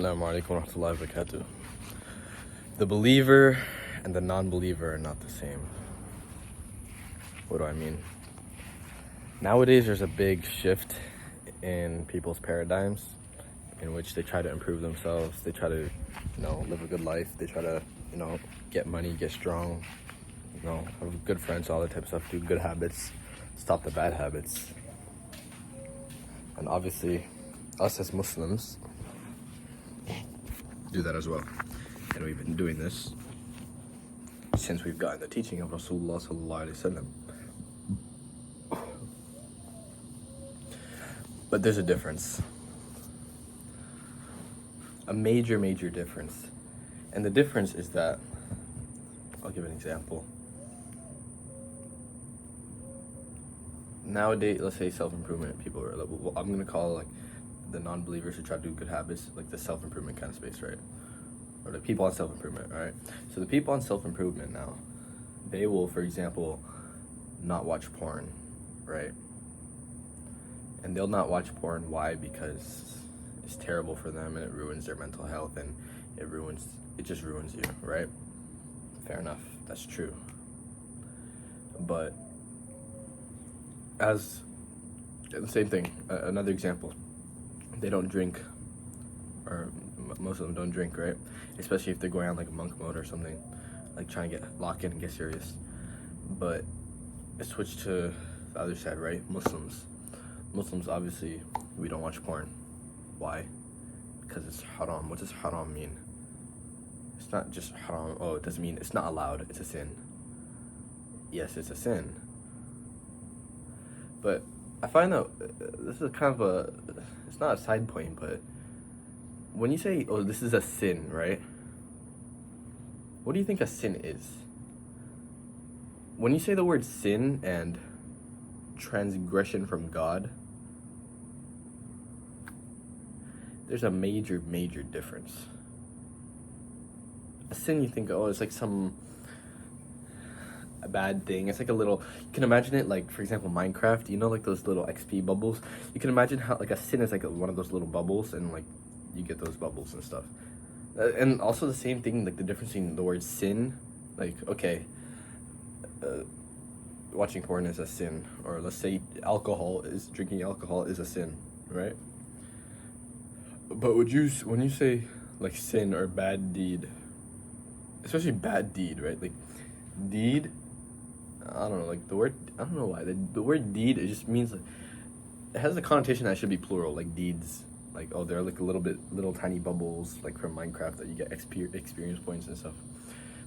Assalamu alaikum wa rahmatullahi wa barakatuh. The believer and the non-believer are not the same. What do I mean? Nowadays, there's a big shift in people's paradigms in which they try to improve themselves. They try to, live a good life. They try to, get money, get strong, have good friends, all that type of stuff, do good habits, stop the bad habits. And obviously, us as Muslims do that as well. And we've been doing this since we've gotten the teaching of Rasulullah sallallahu alaihi wasallam. But there's a difference. A major difference. And the difference is that, I'll give an example. Nowadays, let's say self-improvement, people are like, well, I'm going to call like the non-believers who try to do good habits, like the self-improvement kind of space, right? Or the people on self-improvement, all right? So the people on self-improvement now, they will, for example, not watch porn, right? And they'll not watch porn. Why? Because it's terrible for them and it ruins their mental health and it just ruins you, right? Fair enough, that's true. But as the same thing, another example, they don't drink, or most of them don't drink, right? Especially if they're going on like a monk mode or something, like trying to get locked in and get serious. But switch to the other side, right? Muslims, obviously, we don't watch porn. Why? Because it's haram. What does haram mean? It's not just haram. Oh, it doesn't mean it's not allowed. It's a sin. Yes, it's a sin. But I find that this is kind of it's not a side point, but when you say, oh, this is a sin, right? What do you think a sin is? When you say the word sin and transgression from God, there's a major difference. A sin, you think, oh, it's like a bad thing. It's like a little, you can imagine it like, for example, Minecraft, like those little XP bubbles. You can imagine how like a sin is like one of those little bubbles, and like you get those bubbles and stuff. And also the same thing, like the difference between the word sin, like, okay, watching porn is a sin, or let's say drinking alcohol is a sin, right? But when you say like sin or bad deed, especially bad deed, right? Like deed, I don't know, like the word, I don't know why. The word deed, it just means like, it has a connotation that should be plural, like deeds. Like, oh, they're like little tiny bubbles, like from Minecraft that you get experience points and stuff.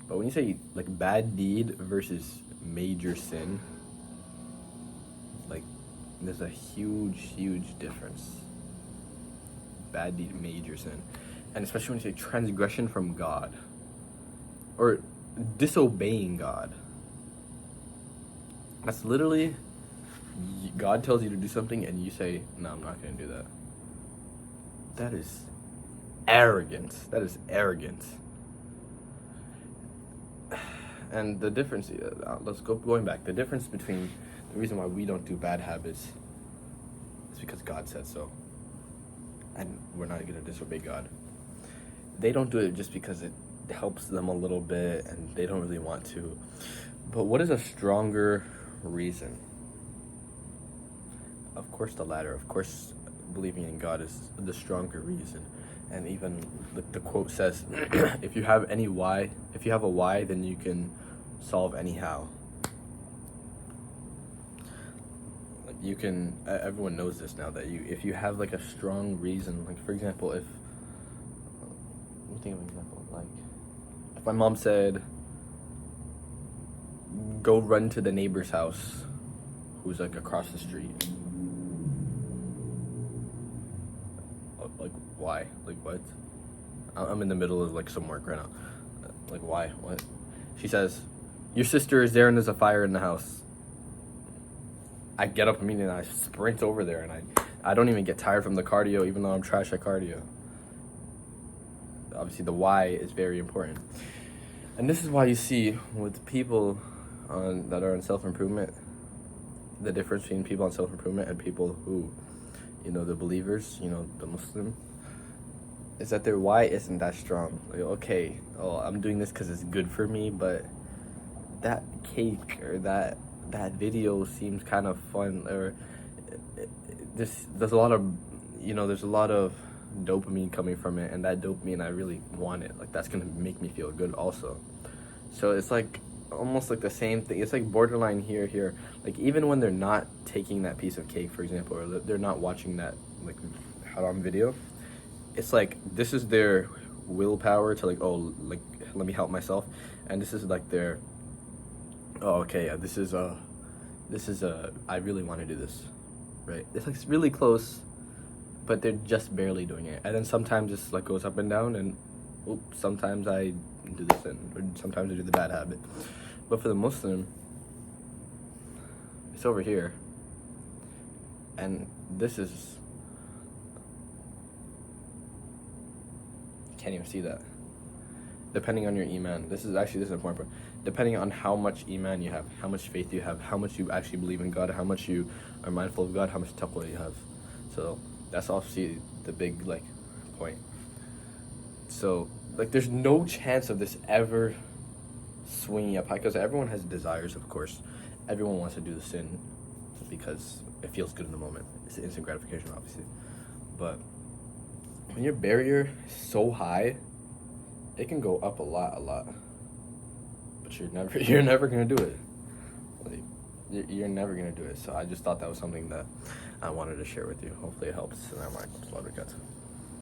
But when you say like bad deed versus major sin, like there's a huge difference. Bad deed, major sin. And especially when you say transgression from God, or disobeying God. That's literally, God tells you to do something and you say, no, I'm not going to do that. That is arrogant. And the difference, going back, the difference between the reason why we don't do bad habits is because God said so. And we're not going to disobey God. They don't do it just because it helps them a little bit and they don't really want to. But what is a stronger reason? Of course the latter. Of course believing in God is the stronger reason. And even the quote says, if you have a why, then you can solve any how. Like you can, everyone knows this now, that if you have like a strong reason, like for example, let me think of an example, like if my mom said, go run to the neighbor's house who's like across the street. Like, why? Like, what? I'm in the middle of like some work right now. Like, why? What? She says, your sister is there and there's a fire in the house. I get up immediately and I sprint over there, and I don't even get tired from the cardio, even though I'm trash at cardio. Obviously, the why is very important. And this is why you see with people that are on self-improvement, the difference between people on self-improvement and people who, the believers, the Muslim, is that their why isn't that strong. Like, okay, oh, I'm doing this because it's good for me, but that cake or that video seems kind of fun, or there's a lot of, there's a lot of dopamine coming from it, and that dopamine, I really want it. Like, that's gonna make me feel good also. So it's like almost like the same thing. It's like borderline here. Like, even when they're not taking that piece of cake, for example, or they're not watching that like haram video, it's like this is their willpower to like, oh, like, let me help myself, and this is like their, oh, okay, yeah, this is I really want to do this, right? It's like really close, but they're just barely doing it. And then sometimes it's like goes up and down, and sometimes I do the sin, or sometimes I do the bad habit. But for the Muslim, it's over here, and this is, you can't even see that. Depending on your iman, this is an important part. Depending on how much iman you have, how much faith you have, how much you actually believe in God, how much you are mindful of God, how much taqwa you have. So that's obviously the big like point. So like, there's no chance of this ever swinging up high, because everyone has desires, of course. Everyone wants to do the sin because it feels good in the moment. It's instant gratification, obviously. But when your barrier is so high, it can go up a lot. But you're never gonna do it. Like, you're never gonna do it. So I just thought that was something that I wanted to share with you. Hopefully it helps. And I'm like,